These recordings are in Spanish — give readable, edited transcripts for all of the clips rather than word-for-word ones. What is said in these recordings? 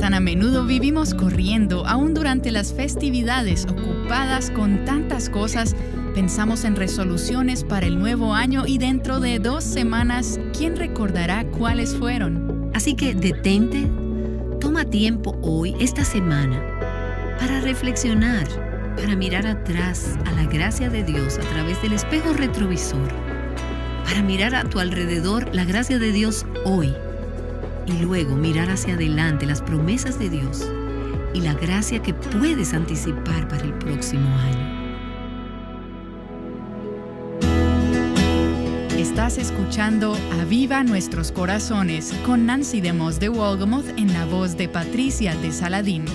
Tan a menudo vivimos corriendo, aún durante las festividades, ocupadas con tantas cosas. Pensamos en resoluciones para el nuevo año y dentro de 2 semanas, ¿quién recordará cuáles fueron? Así que detente, toma tiempo hoy, esta semana, para reflexionar, para mirar atrás a la gracia de Dios a través del espejo retrovisor, para mirar a tu alrededor la gracia de Dios hoy y luego mirar hacia adelante las promesas de Dios y la gracia que puedes anticipar para el próximo año. Estás escuchando Aviva Nuestros Corazones con Nancy DeMoss de Wolgemuth en la voz de Patricia de Saladín.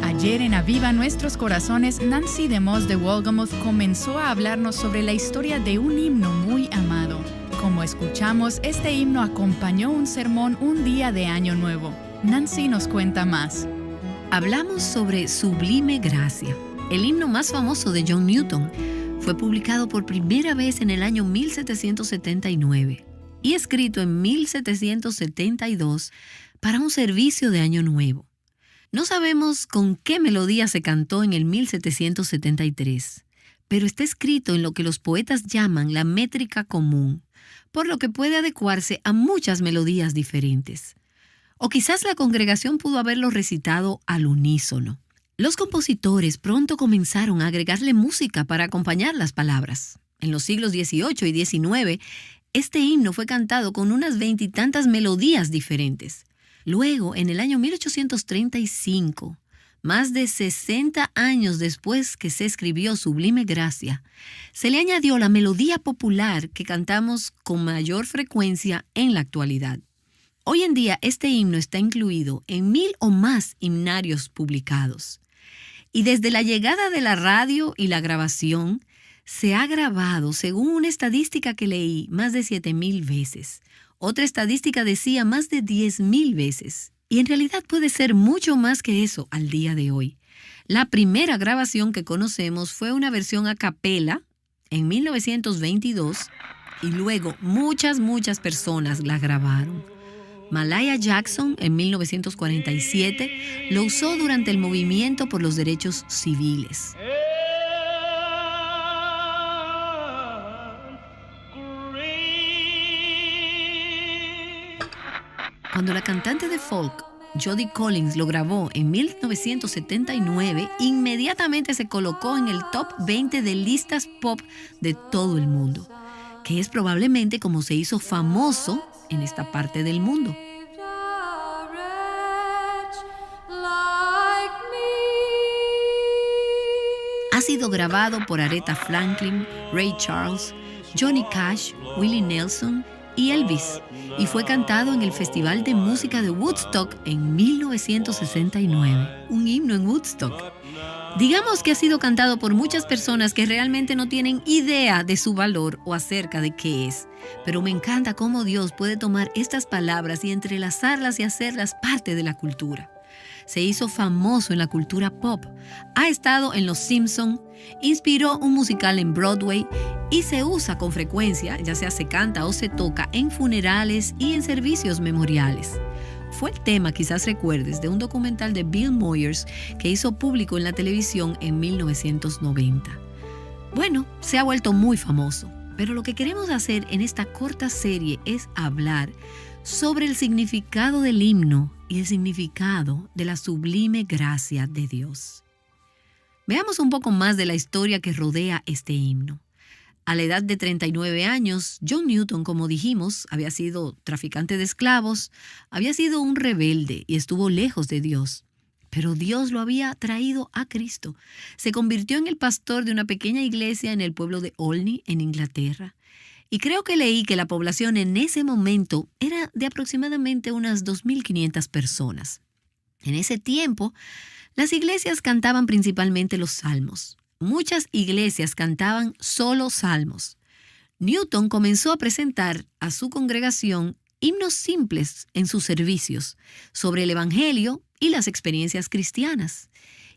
Ayer en Aviva Nuestros Corazones, Nancy DeMoss de Wolgemuth comenzó a hablarnos sobre la historia de un himno muy amado. Como escuchamos, este himno acompañó un sermón un día de Año Nuevo. Nancy nos cuenta más. Hablamos sobre Sublime Gracia, el himno más famoso de John Newton. Fue publicado por primera vez en el año 1779 y escrito en 1772 para un servicio de Año Nuevo. No sabemos con qué melodía se cantó en el 1773, pero está escrito en lo que los poetas llaman la métrica común, por lo que puede adecuarse a muchas melodías diferentes. O quizás la congregación pudo haberlo recitado al unísono. Los compositores pronto comenzaron a agregarle música para acompañar las palabras. En los siglos XVIII y XIX, este himno fue cantado con unas 20 y tantas melodías diferentes. Luego, en el año 1835, más de 60 años después que se escribió Sublime Gracia, se le añadió la melodía popular que cantamos con mayor frecuencia en la actualidad. Hoy en día este himno está incluido en 1000 o más himnarios publicados. Y desde la llegada de la radio y la grabación, se ha grabado, según una estadística que leí, más de 7000 veces. Otra estadística decía más de 10,000 veces. Y en realidad puede ser mucho más que eso al día de hoy. La primera grabación que conocemos fue una versión a capela en 1922 y luego muchas personas la grabaron. Malaya Jackson, en 1947, lo usó durante el movimiento por los derechos civiles. Cuando la cantante de folk, Jody Collins, lo grabó en 1979, inmediatamente se colocó en el top 20 de listas pop de todo el mundo, que es probablemente como se hizo famoso en esta parte del mundo. Ha sido grabado por Aretha Franklin, Ray Charles, Johnny Cash, Willie Nelson y Elvis, y fue cantado en el Festival de Música de Woodstock en 1969. Un himno en Woodstock. Digamos que ha sido cantado por muchas personas que realmente no tienen idea de su valor o acerca de qué es. Pero me encanta cómo Dios puede tomar estas palabras y entrelazarlas y hacerlas parte de la cultura. Se hizo famoso en la cultura pop, ha estado en Los Simpson, inspiró un musical en Broadway y se usa con frecuencia, ya sea se canta o se toca en funerales y en servicios memoriales. Fue el tema, quizás recuerdes, de un documental de Bill Moyers que hizo público en la televisión en 1990. Bueno, se ha vuelto muy famoso, pero lo que queremos hacer en esta corta serie es hablar sobre el significado del himno y el significado de la sublime gracia de Dios. Veamos un poco más de la historia que rodea este himno. A la edad de 39 años, John Newton, como dijimos, había sido traficante de esclavos, había sido un rebelde y estuvo lejos de Dios. Pero Dios lo había traído a Cristo. Se convirtió en el pastor de una pequeña iglesia en el pueblo de Olney, en Inglaterra. Y creo que leí que la población en ese momento era de aproximadamente unas 2,500 personas. En ese tiempo, las iglesias cantaban principalmente los salmos. Muchas iglesias cantaban solo salmos. Newton comenzó a presentar a su congregación himnos simples en sus servicios sobre el Evangelio y las experiencias cristianas.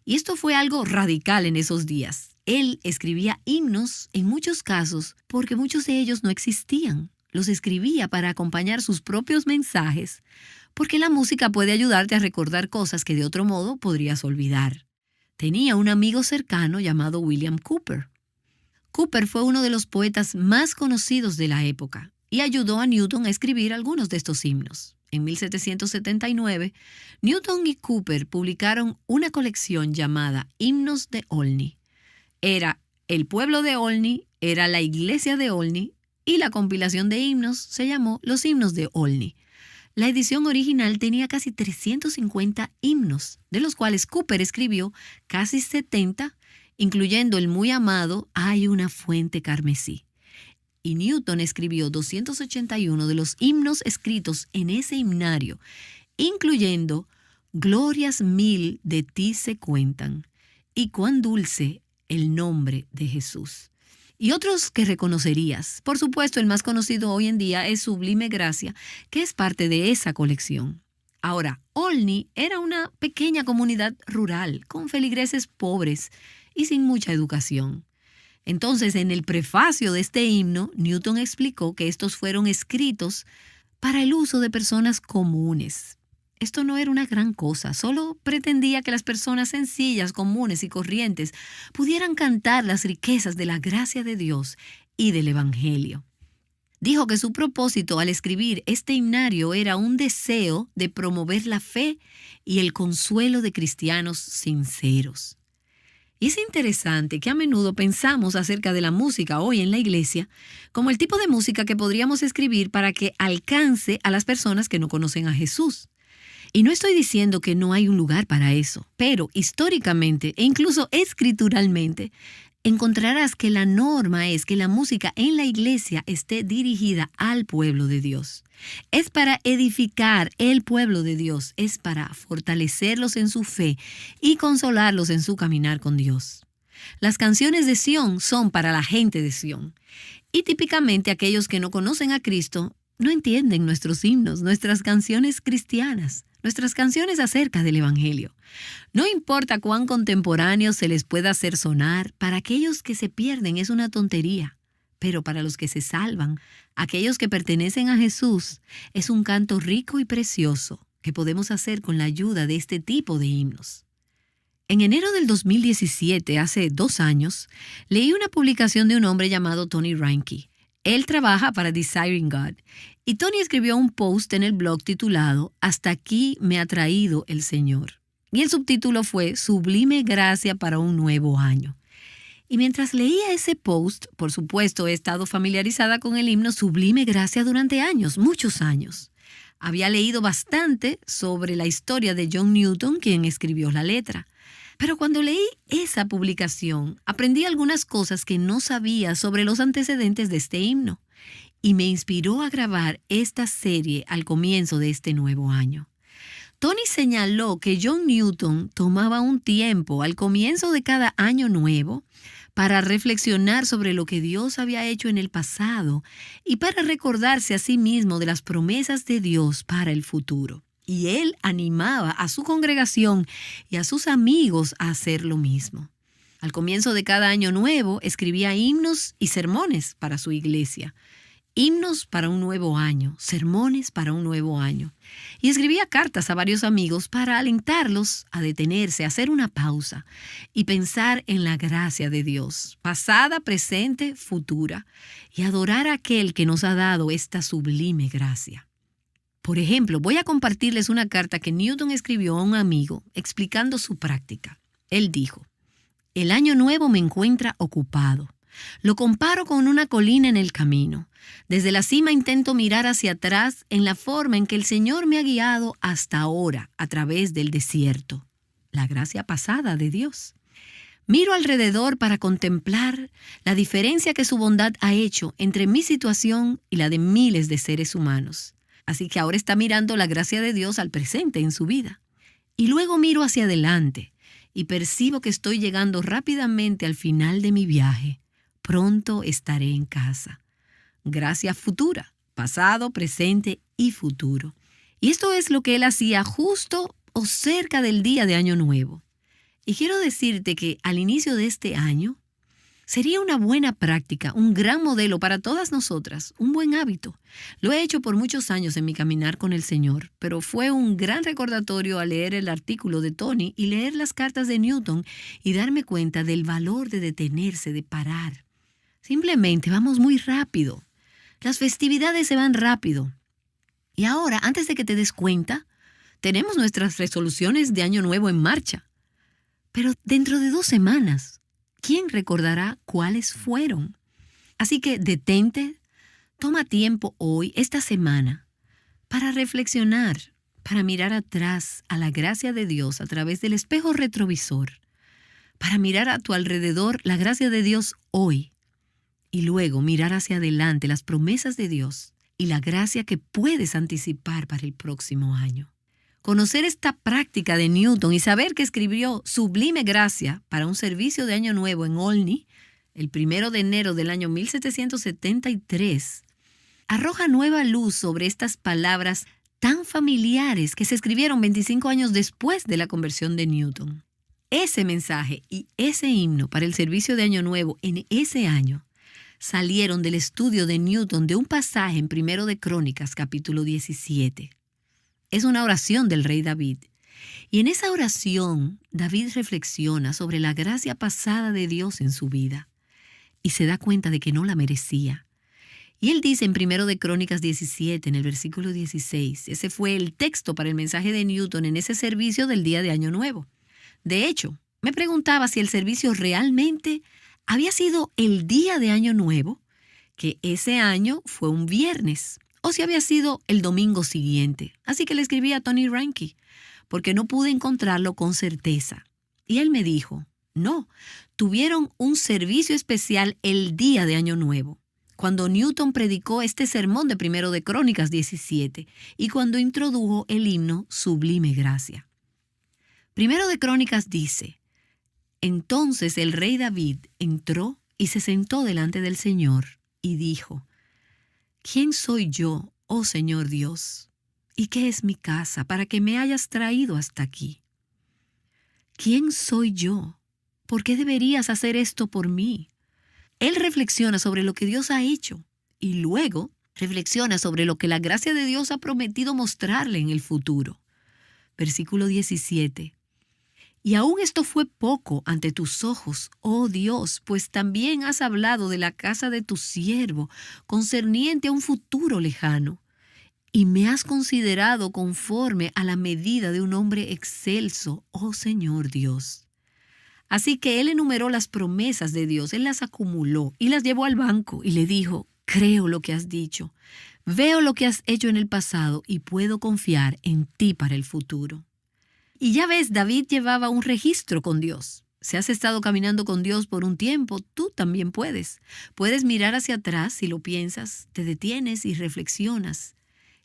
Y esto fue algo radical en esos días. Él escribía himnos en muchos casos porque muchos de ellos no existían. Los escribía para acompañar sus propios mensajes, porque la música puede ayudarte a recordar cosas que de otro modo podrías olvidar. Tenía un amigo cercano llamado William Cowper. Cowper fue uno de los poetas más conocidos de la época y ayudó a Newton a escribir algunos de estos himnos. En 1779, Newton y Cowper publicaron una colección llamada Himnos de Olney. Era el pueblo de Olney, era la iglesia de Olney, y la compilación de himnos se llamó Los Himnos de Olney. La edición original tenía casi 350 himnos, de los cuales Cowper escribió casi 70, incluyendo el muy amado Hay una fuente carmesí. Y Newton escribió 281 de los himnos escritos en ese himnario, incluyendo Glorias mil de ti se cuentan y cuán dulce el nombre de Jesús. Y otros que reconocerías. Por supuesto, el más conocido hoy en día es Sublime Gracia, que es parte de esa colección. Ahora, Olney era una pequeña comunidad rural, con feligreses pobres y sin mucha educación. Entonces, en el prefacio de este himno, Newton explicó que estos fueron escritos para el uso de personas comunes. Esto no era una gran cosa, solo pretendía que las personas sencillas, comunes y corrientes pudieran cantar las riquezas de la gracia de Dios y del Evangelio. Dijo que su propósito al escribir este himnario era un deseo de promover la fe y el consuelo de cristianos sinceros. Y es interesante que a menudo pensamos acerca de la música hoy en la iglesia como el tipo de música que podríamos escribir para que alcance a las personas que no conocen a Jesús. Y no estoy diciendo que no hay un lugar para eso, pero históricamente e incluso escrituralmente encontrarás que la norma es que la música en la iglesia esté dirigida al pueblo de Dios. Es para edificar el pueblo de Dios, es para fortalecerlos en su fe y consolarlos en su caminar con Dios. Las canciones de Sión son para la gente de Sión. Y típicamente aquellos que no conocen a Cristo no entienden nuestros himnos, nuestras canciones cristianas, nuestras canciones acerca del Evangelio. No importa cuán contemporáneos se les pueda hacer sonar, para aquellos que se pierden es una tontería. Pero para los que se salvan, aquellos que pertenecen a Jesús, es un canto rico y precioso que podemos hacer con la ayuda de este tipo de himnos. En enero del 2017, hace 2 años, leí una publicación de un hombre llamado Tony Reinke. Él trabaja para Desiring God, y Tony escribió un post en el blog titulado Hasta aquí me ha traído el Señor. Y el subtítulo fue Sublime Gracia para un nuevo año. Y mientras leía ese post, por supuesto he estado familiarizada con el himno Sublime Gracia durante años, muchos años. Había leído bastante sobre la historia de John Newton, quien escribió la letra. Pero cuando leí esa publicación, aprendí algunas cosas que no sabía sobre los antecedentes de este himno. Y me inspiró a grabar esta serie al comienzo de este nuevo año. Tony señaló que John Newton tomaba un tiempo al comienzo de cada año nuevo para reflexionar sobre lo que Dios había hecho en el pasado y para recordarse a sí mismo de las promesas de Dios para el futuro. Y él animaba a su congregación y a sus amigos a hacer lo mismo. Al comienzo de cada año nuevo escribía himnos y sermones para su iglesia. Himnos para un nuevo año, sermones para un nuevo año. Y escribía cartas a varios amigos para alentarlos a detenerse, a hacer una pausa y pensar en la gracia de Dios, pasada, presente, futura, y adorar a aquel que nos ha dado esta sublime gracia. Por ejemplo, voy a compartirles una carta que Newton escribió a un amigo explicando su práctica. Él dijo: El año nuevo me encuentra ocupado. Lo comparo con una colina en el camino. Desde la cima intento mirar hacia atrás en la forma en que el Señor me ha guiado hasta ahora a través del desierto. La gracia pasada de Dios. Miro alrededor para contemplar la diferencia que su bondad ha hecho entre mi situación y la de miles de seres humanos. Así que ahora está mirando la gracia de Dios al presente en su vida. Y luego miro hacia adelante y percibo que estoy llegando rápidamente al final de mi viaje. Pronto estaré en casa. Gracia futura, pasado, presente y futuro. Y esto es lo que él hacía justo o cerca del día de Año Nuevo. Y quiero decirte que al inicio de este año, Sería una buena práctica, un gran modelo para todas nosotras, un buen hábito. Lo he hecho por muchos años en mi caminar con el Señor, pero fue un gran recordatorio al leer el artículo de Tony y leer las cartas de Newton y darme cuenta del valor de detenerse, de parar. Simplemente vamos muy rápido. Las festividades se van rápido. Y ahora, antes de que te des cuenta, tenemos nuestras resoluciones de Año Nuevo en marcha. Pero dentro de 2 semanas, ¿quién recordará cuáles fueron? Así que detente, toma tiempo hoy, esta semana, para reflexionar, para mirar atrás a la gracia de Dios a través del espejo retrovisor, para mirar a tu alrededor la gracia de Dios hoy y luego mirar hacia adelante las promesas de Dios y la gracia que puedes anticipar para el próximo año. Conocer esta práctica de Newton y saber que escribió Sublime Gracia para un servicio de Año Nuevo en Olney, el 1 de enero del año 1773, arroja nueva luz sobre estas palabras tan familiares que se escribieron 25 años después de la conversión de Newton. Ese mensaje y ese himno para el servicio de Año Nuevo en ese año salieron del estudio de Newton de un pasaje en 1 de Crónicas, capítulo 17. Es una oración del rey David. Y en esa oración, David reflexiona sobre la gracia pasada de Dios en su vida y se da cuenta de que no la merecía. Y él dice en 1 de Crónicas 17, en el versículo 16, ese fue el texto para el mensaje de Newton en ese servicio del día de Año Nuevo. De hecho, me preguntaba si el servicio realmente había sido el día de Año Nuevo, que ese año fue un viernes, o si había sido el domingo siguiente. Así que le escribí a Tony Reinke, porque no pude encontrarlo con certeza. Y él me dijo, no, tuvieron un servicio especial el día de Año Nuevo, cuando Newton predicó este sermón de 1 de Crónicas 17 y cuando introdujo el himno Sublime Gracia. 1 de Crónicas dice, entonces el rey David entró y se sentó delante del Señor y dijo, ¿quién soy yo, oh Señor Dios? ¿Y qué es mi casa para que me hayas traído hasta aquí? ¿Quién soy yo? ¿Por qué deberías hacer esto por mí? Él reflexiona sobre lo que Dios ha hecho y luego reflexiona sobre lo que la gracia de Dios ha prometido mostrarle en el futuro. Versículo 17. Y aún esto fue poco ante tus ojos, oh Dios, pues también has hablado de la casa de tu siervo, concerniente a un futuro lejano, y me has considerado conforme a la medida de un hombre excelso, oh Señor Dios. Así que él enumeró las promesas de Dios, él las acumuló y las llevó al banco y le dijo, creo lo que has dicho, veo lo que has hecho en el pasado y puedo confiar en ti para el futuro. Y ya ves, David llevaba un registro con Dios. Si has estado caminando con Dios por un tiempo, tú también puedes. Puedes mirar hacia atrás si lo piensas, te detienes y reflexionas.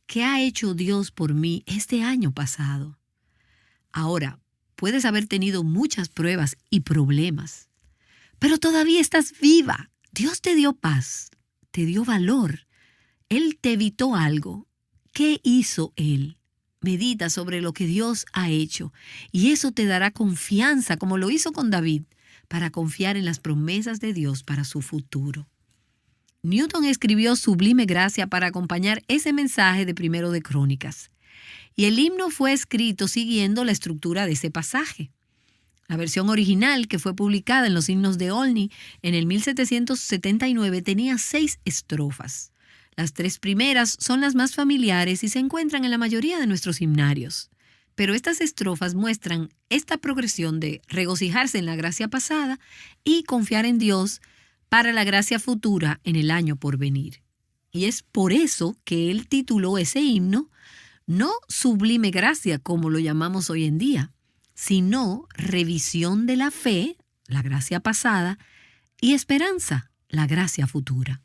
¿Qué ha hecho Dios por mí este año pasado? Ahora, puedes haber tenido muchas pruebas y problemas, pero todavía estás viva. Dios te dio paz, te dio valor. Él te evitó algo. ¿Qué hizo Él? Medita sobre lo que Dios ha hecho y eso te dará confianza, como lo hizo con David, para confiar en las promesas de Dios para su futuro. Newton escribió Sublime Gracia para acompañar ese mensaje de 1 de Crónicas. Y el himno fue escrito siguiendo la estructura de ese pasaje. La versión original, que fue publicada en los himnos de Olney en el 1779, tenía 6 estrofas. Las 3 primeras son las más familiares y se encuentran en la mayoría de nuestros himnarios. Pero estas estrofas muestran esta progresión de regocijarse en la gracia pasada y confiar en Dios para la gracia futura en el año por venir. Y es por eso que él tituló ese himno no Sublime Gracia, como lo llamamos hoy en día, sino Revisión de la Fe, la gracia pasada, y Esperanza, la gracia futura.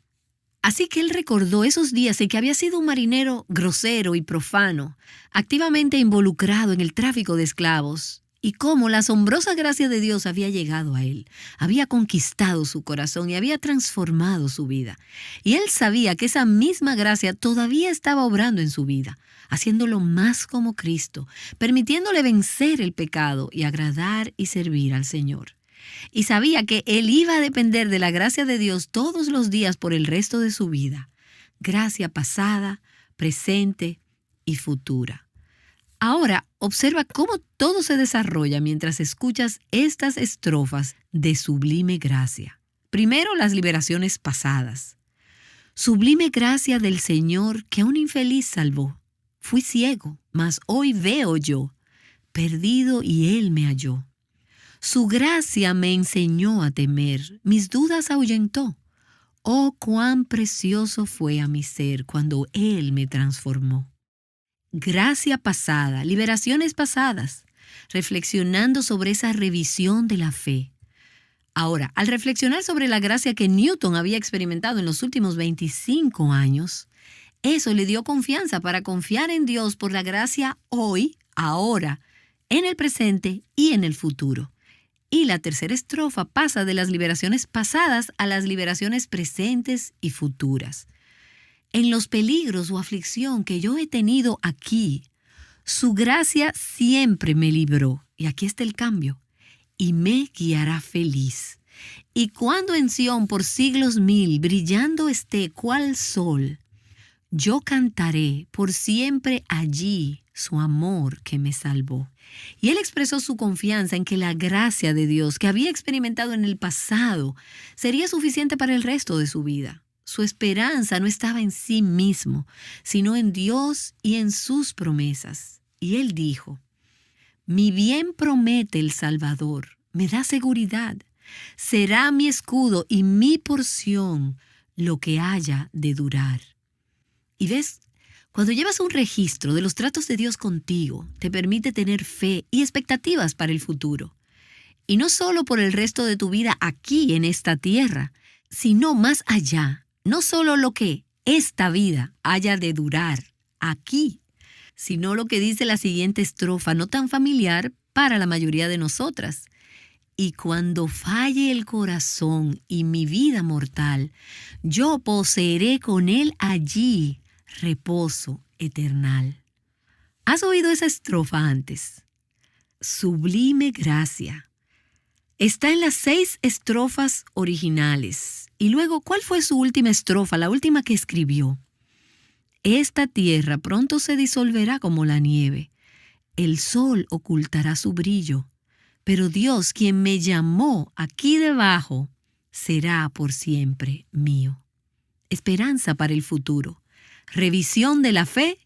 Así que él recordó esos días en que había sido un marinero grosero y profano, activamente involucrado en el tráfico de esclavos, y cómo la asombrosa gracia de Dios había llegado a él, había conquistado su corazón y había transformado su vida. Y él sabía que esa misma gracia todavía estaba obrando en su vida, haciéndolo más como Cristo, permitiéndole vencer el pecado y agradar y servir al Señor. y sabía que él iba a depender de la gracia de Dios todos los días por el resto de su vida. Gracia pasada, presente y futura. Ahora, observa cómo todo se desarrolla mientras escuchas estas estrofas de sublime gracia. Primero, las liberaciones pasadas. Sublime gracia del Señor que a un infeliz salvó. Fui ciego, mas hoy veo yo, perdido y Él me halló. Su gracia me enseñó a temer, mis dudas ahuyentó. Oh, cuán precioso fue a mi ser cuando Él me transformó. Gracia pasada, liberaciones pasadas, reflexionando sobre esa revisión de la fe. Ahora, al reflexionar sobre la gracia que Newton había experimentado en los últimos 25 años, eso le dio confianza para confiar en Dios por la gracia hoy, ahora, en el presente y en el futuro. Y la tercera estrofa pasa de las liberaciones pasadas a las liberaciones presentes y futuras. En los peligros o aflicción que yo he tenido aquí, su gracia siempre me libró. Y aquí está el cambio. Y me guiará feliz. Y cuando en Sión por siglos 1000 brillando esté cual sol, yo cantaré por siempre allí su amor que me salvó. Y él expresó su confianza en que la gracia de Dios que había experimentado en el pasado sería suficiente para el resto de su vida. Su esperanza no estaba en sí mismo, sino en Dios y en sus promesas. Y él dijo: mi bien promete el Salvador, me da seguridad. Será mi escudo y mi porción lo que haya de durar. Y ves, cuando llevas un registro de los tratos de Dios contigo, te permite tener fe y expectativas para el futuro. Y no solo por el resto de tu vida aquí en esta tierra, sino más allá. No solo lo que esta vida haya de durar aquí, sino lo que dice la siguiente estrofa, no tan familiar para la mayoría de nosotras. Y cuando falle el corazón y mi vida mortal, yo poseeré con él allí reposo eternal. ¿Has oído esa estrofa antes? Sublime gracia. Está en las 6 estrofas originales. Y luego, ¿cuál fue su última estrofa, la última que escribió? Esta tierra pronto se disolverá como la nieve. El sol ocultará su brillo. Pero Dios, quien me llamó aquí debajo, será por siempre mío. Esperanza para el futuro. Revisión de la fe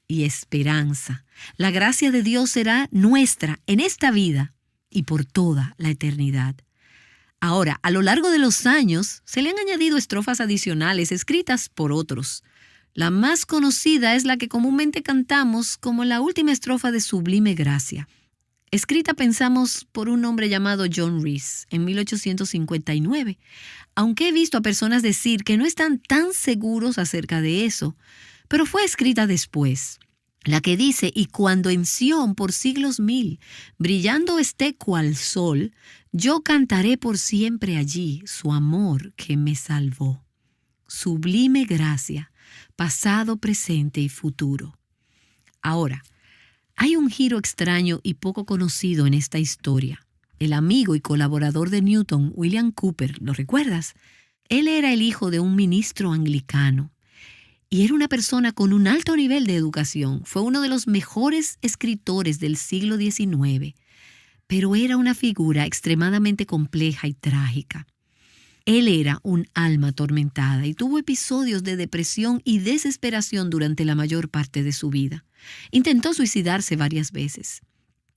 y esperanza. La gracia de Dios será nuestra en esta vida y por toda la eternidad. Ahora, a lo largo de los años, se le han añadido estrofas adicionales escritas por otros. La más conocida es la que comúnmente cantamos como la última estrofa de Sublime Gracia. Escrita, pensamos, por un hombre llamado John Reese en 1859, aunque he visto a personas decir que no están tan seguros acerca de eso, pero fue escrita después. La que dice: y cuando en Sión por siglos 1000, brillando esté cual sol, yo cantaré por siempre allí su amor que me salvó. Sublime gracia, pasado, presente y futuro. Ahora, hay un giro extraño y poco conocido en esta historia. El amigo y colaborador de Newton, William Cowper, ¿lo recuerdas? Él era el hijo de un ministro anglicano y era una persona con un alto nivel de educación. Fue uno de los mejores escritores del siglo XIX, pero era una figura extremadamente compleja y trágica. Él era un alma atormentada y tuvo episodios de depresión y desesperación durante la mayor parte de su vida. Intentó suicidarse varias veces.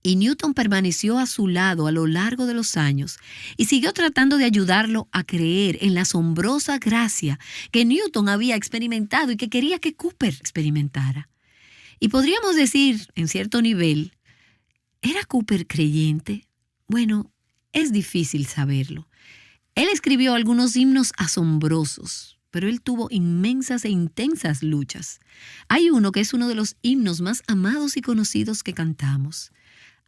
Y Newton permaneció a su lado a lo largo de los años y siguió tratando de ayudarlo a creer en la asombrosa gracia que Newton había experimentado y que quería que Cowper experimentara. Y podríamos decir, en cierto nivel, ¿era Cowper creyente? Bueno, es difícil saberlo. Él escribió algunos himnos asombrosos, pero él tuvo inmensas e intensas luchas. Hay uno que es uno de los himnos más amados y conocidos que cantamos.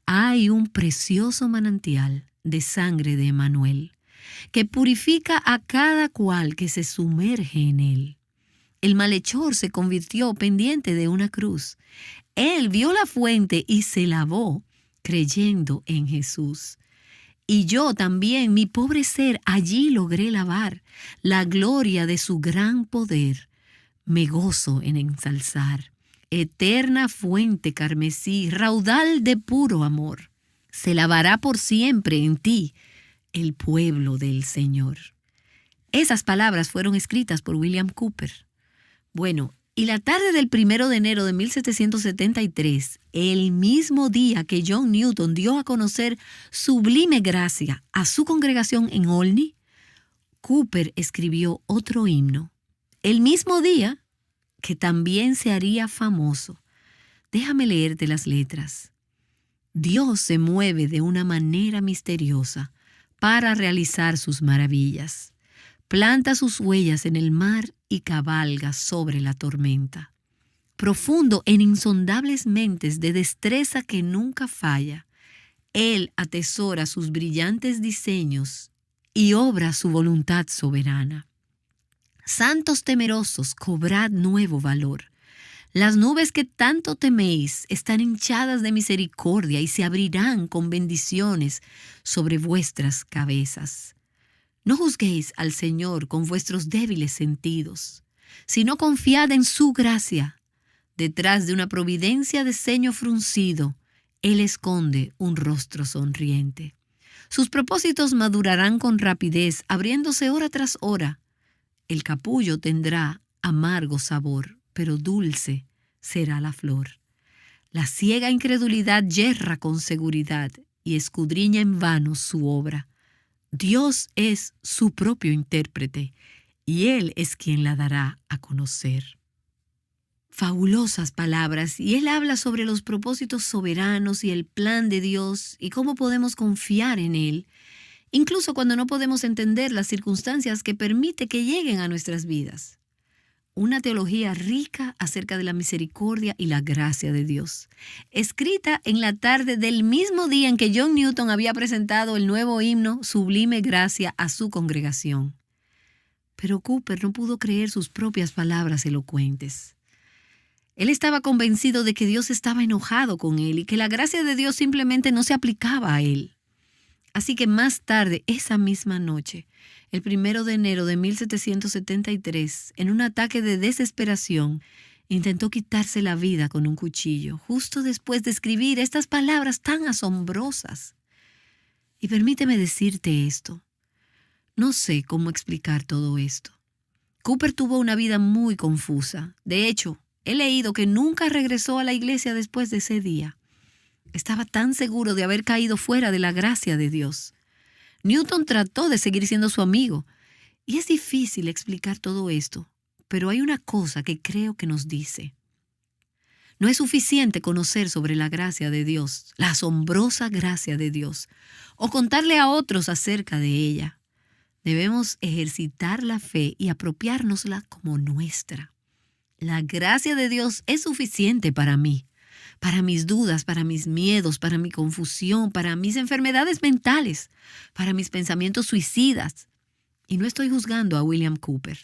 Hay un precioso manantial de sangre de Emmanuel, que purifica a cada cual que se sumerge en él. El malhechor se convirtió pendiente de una cruz. Él vio la fuente y se lavó, creyendo en Jesús. Y yo también, mi pobre ser, allí logré lavar la gloria de su gran poder. Me gozo en ensalzar. Eterna fuente carmesí, raudal de puro amor. Se lavará por siempre en ti el pueblo del Señor. Esas palabras fueron escritas por William Cowper. Bueno, y la tarde del 1 de enero de 1773, el mismo día que John Newton dio a conocer Sublime Gracia a su congregación en Olney, Cowper escribió otro himno. El mismo día que también se haría famoso. Déjame leerte las letras. Dios se mueve de una manera misteriosa para realizar sus maravillas. Planta sus huellas en el mar y cabalga sobre la tormenta. Profundo en insondables mentes de destreza que nunca falla, Él atesora sus brillantes diseños y obra su voluntad soberana. Santos temerosos, cobrad nuevo valor. Las nubes que tanto teméis están hinchadas de misericordia y se abrirán con bendiciones sobre vuestras cabezas. No juzguéis al Señor con vuestros débiles sentidos, sino confiad en su gracia. Detrás de una providencia de ceño fruncido, Él esconde un rostro sonriente. Sus propósitos madurarán con rapidez, abriéndose hora tras hora. El capullo tendrá amargo sabor, pero dulce será la flor. La ciega incredulidad yerra con seguridad y escudriña en vano su obra. Dios es su propio intérprete y Él es quien la dará a conocer. Fabulosas palabras, y Él habla sobre los propósitos soberanos y el plan de Dios y cómo podemos confiar en Él, incluso cuando no podemos entender las circunstancias que permite que lleguen a nuestras vidas. Una teología rica acerca de la misericordia y la gracia de Dios, escrita en la tarde del mismo día en que John Newton había presentado el nuevo himno Sublime Gracia a su congregación. Pero Cowper no pudo creer sus propias palabras elocuentes. Él estaba convencido de que Dios estaba enojado con él y que la gracia de Dios simplemente no se aplicaba a él. Así que más tarde, esa misma noche, el 1 de enero de 1773, en un ataque de desesperación, intentó quitarse la vida con un cuchillo, justo después de escribir estas palabras tan asombrosas. Y permíteme decirte esto. No sé cómo explicar todo esto. Cowper tuvo una vida muy confusa. De hecho, he leído que nunca regresó a la iglesia después de ese día. Estaba tan seguro de haber caído fuera de la gracia de Dios. Newton trató de seguir siendo su amigo. Y es difícil explicar todo esto, pero hay una cosa que creo que nos dice. No es suficiente conocer sobre la gracia de Dios, la asombrosa gracia de Dios, o contarle a otros acerca de ella. Debemos ejercitar la fe y apropiárnosla como nuestra. La gracia de Dios es suficiente para mí. Para mis dudas, para mis miedos, para mi confusión, para mis enfermedades mentales, para mis pensamientos suicidas. Y no estoy juzgando a William Cowper.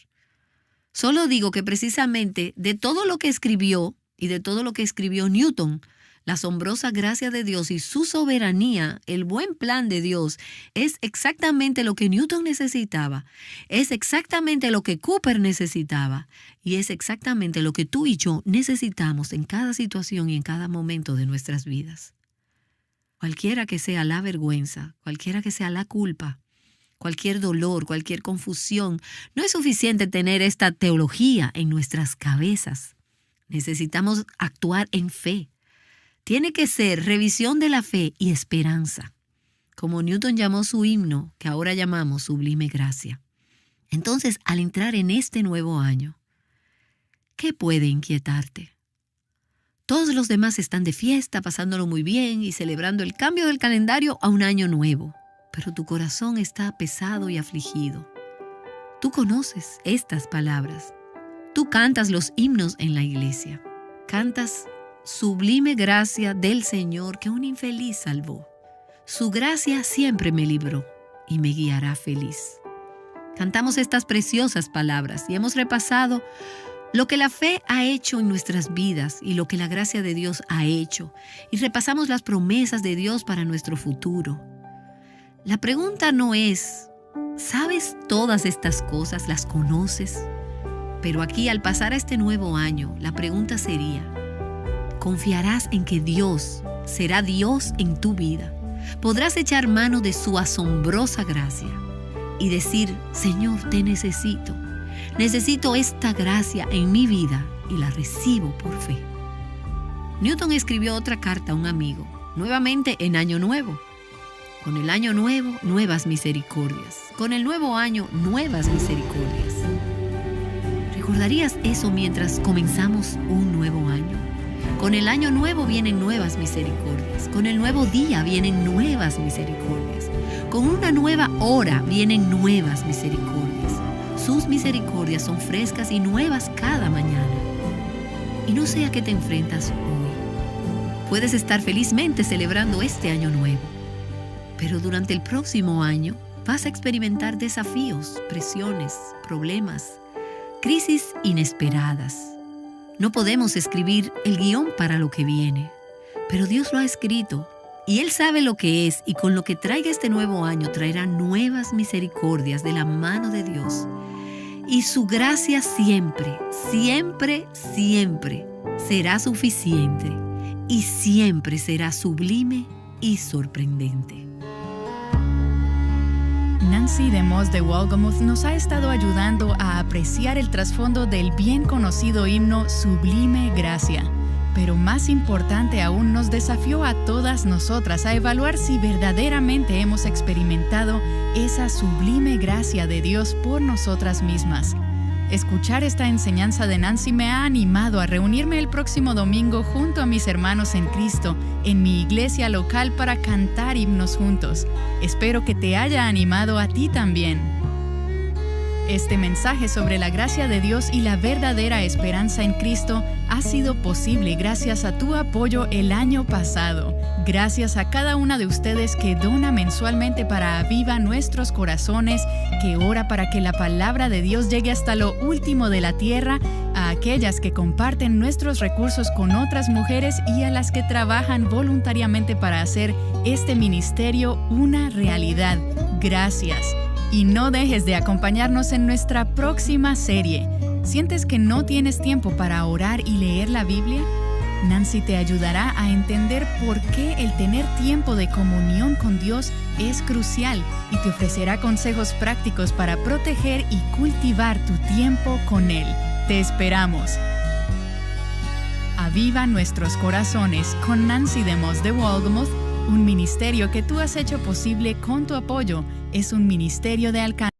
Solo digo que precisamente de todo lo que escribió y de todo lo que escribió Newton, la asombrosa gracia de Dios y su soberanía, el buen plan de Dios, es exactamente lo que Newton necesitaba, es exactamente lo que Cowper necesitaba y es exactamente lo que tú y yo necesitamos en cada situación y en cada momento de nuestras vidas. Cualquiera que sea la vergüenza, cualquiera que sea la culpa, cualquier dolor, cualquier confusión, no es suficiente tener esta teología en nuestras cabezas. Necesitamos actuar en fe. Tiene que ser revisión de la fe y esperanza, como Newton llamó su himno, que ahora llamamos Sublime Gracia. Entonces, al entrar en este nuevo año, ¿qué puede inquietarte? Todos los demás están de fiesta, pasándolo muy bien y celebrando el cambio del calendario a un año nuevo, pero tu corazón está pesado y afligido. Tú conoces estas palabras. Tú cantas los himnos en la iglesia. Cantas Sublime gracia del Señor que un infeliz salvó. Su gracia siempre me libró y me guiará feliz. Cantamos estas preciosas palabras y hemos repasado lo que la fe ha hecho en nuestras vidas y lo que la gracia de Dios ha hecho. Y repasamos las promesas de Dios para nuestro futuro. La pregunta no es, ¿sabes todas estas cosas? ¿Las conoces? Pero aquí, al pasar a este nuevo año, la pregunta sería, ¿confiarás en que Dios será Dios en tu vida? ¿Podrás echar mano de su asombrosa gracia y decir, Señor, te necesito? Necesito esta gracia en mi vida y la recibo por fe. Newton escribió otra carta a un amigo, nuevamente en Año Nuevo. Con el año nuevo, nuevas misericordias. Con el nuevo año, nuevas misericordias. ¿Recordarías eso mientras comenzamos un nuevo año? Con el año nuevo vienen nuevas misericordias. Con el nuevo día vienen nuevas misericordias. Con una nueva hora vienen nuevas misericordias. Sus misericordias son frescas y nuevas cada mañana. Y no sé a qué te enfrentas hoy. Puedes estar felizmente celebrando este año nuevo. Pero durante el próximo año vas a experimentar desafíos, presiones, problemas, crisis inesperadas. No podemos escribir el guión para lo que viene, pero Dios lo ha escrito y Él sabe lo que es, y con lo que traiga este nuevo año traerá nuevas misericordias de la mano de Dios. Y su gracia siempre, siempre, siempre será suficiente y siempre será sublime y sorprendente. Nancy DeMoss de Wolgemuth nos ha estado ayudando a apreciar el trasfondo del bien conocido himno Sublime Gracia. Pero más importante aún, nos desafió a todas nosotras a evaluar si verdaderamente hemos experimentado esa sublime gracia de Dios por nosotras mismas. Escuchar esta enseñanza de Nancy me ha animado a reunirme el próximo domingo junto a mis hermanos en Cristo en mi iglesia local para cantar himnos juntos. Espero que te haya animado a ti también. Este mensaje sobre la gracia de Dios y la verdadera esperanza en Cristo ha sido posible gracias a tu apoyo el año pasado. Gracias a cada una de ustedes que dona mensualmente para Aviva Nuestros Corazones, que ora para que la palabra de Dios llegue hasta lo último de la tierra, a aquellas que comparten nuestros recursos con otras mujeres y a las que trabajan voluntariamente para hacer este ministerio una realidad. Gracias. Y no dejes de acompañarnos en nuestra próxima serie. ¿Sientes que no tienes tiempo para orar y leer la Biblia? Nancy te ayudará a entender por qué el tener tiempo de comunión con Dios es crucial y te ofrecerá consejos prácticos para proteger y cultivar tu tiempo con Él. Te esperamos. Aviva Nuestros Corazones con Nancy DeMoss de Wolgemuth, un ministerio que tú has hecho posible con tu apoyo. Es un ministerio de alcance.